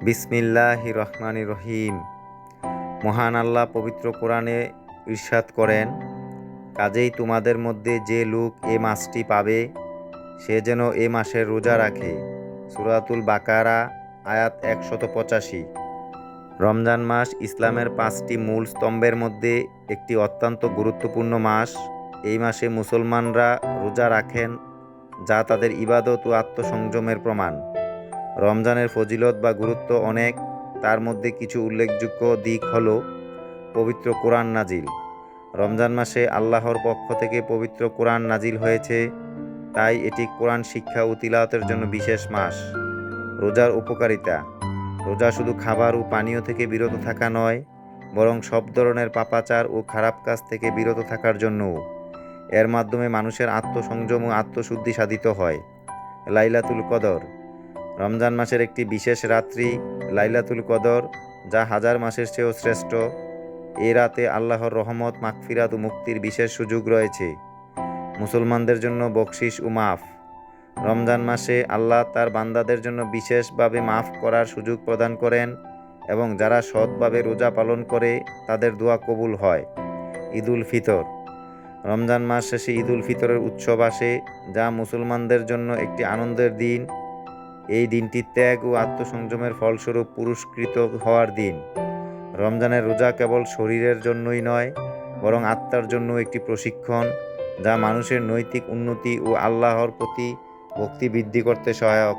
বিসমিল্লাহির রহমানির রহিম। মহান আল্লাহ পবিত্র কোরআনে ইরশাদ করেন, কাজেই তোমাদের মধ্যে যে লোক এ মাসটি পাবে সে যেন এ মাসের রোজা রাখে। সূরাতুল বাকারা আয়াত ১৮৫। রমজান মাস ইসলামের ৫টি মূল স্তম্ভের মধ্যে একটি অত্যন্ত গুরুত্বপূর্ণ মাস। এই মাসে মুসলমানরা রোজা রাখেন, যা তাদের ইবাদত ও আত্মসংযমের প্রমাণ। রমজানের ফজিলত বা গুরুত্ব অনেক, তার মধ্যে কিছু উল্লেখযোগ্য দিক হল: পবিত্র কোরআন নাজিল। রমজান মাসে আল্লাহর পক্ষ থেকে পবিত্র কোরআন নাজিল হয়েছে, তাই এটি কোরআন শিক্ষা ও তিলাওয়াতের জন্য বিশেষ মাস। রোজার উপকারিতা: রোজা শুধু খাবার ও পানীয় থেকে বিরত থাকা নয়, বরং সব ধরনের পাপাচার ও খারাপ কাজ থেকে বিরত থাকার জন্যও। এর মাধ্যমে মানুষের আত্মসংযম ও আত্মশুদ্ধি সাধিত হয়। লাইলাতুল কদর: রমজান মাসের একটি বিশেষ রাত্রি লাইলাতুল কদর, যা হাজার মাসের চেয়েও শ্রেষ্ঠ। এই রাতে আল্লাহর রহমত, মাগফিরাত ও মুক্তির বিশেষ সুযোগ রয়েছে। মুসলমানদের জন্য বকশিশ ও মাফ: রমজান মাসে আল্লাহ তার বান্দাদের জন্য বিশেষভাবে মাফ করার সুযোগ প্রদান করেন এবং যারা সৎভাবে রোজা পালন করে তাদের দোয়া কবুল হয়। ঈদুল ফিতর: রমজান মাস শেষে ঈদুল ফিতরের উৎসব আসে, যা মুসলমানদের জন্য একটি আনন্দের দিন। এই দিনটি ত্যাগ ও আত্মসংযমের ফলস্বরূপ পুরস্কৃত হওয়ার দিন। রমজানের রোজা কেবল শরীরের জন্যই নয়, বরং আত্মার জন্য একটি প্রশিক্ষণ, যা মানুষের নৈতিক উন্নতি ও আল্লাহর প্রতি ভক্তি বৃদ্ধি করতে সহায়ক।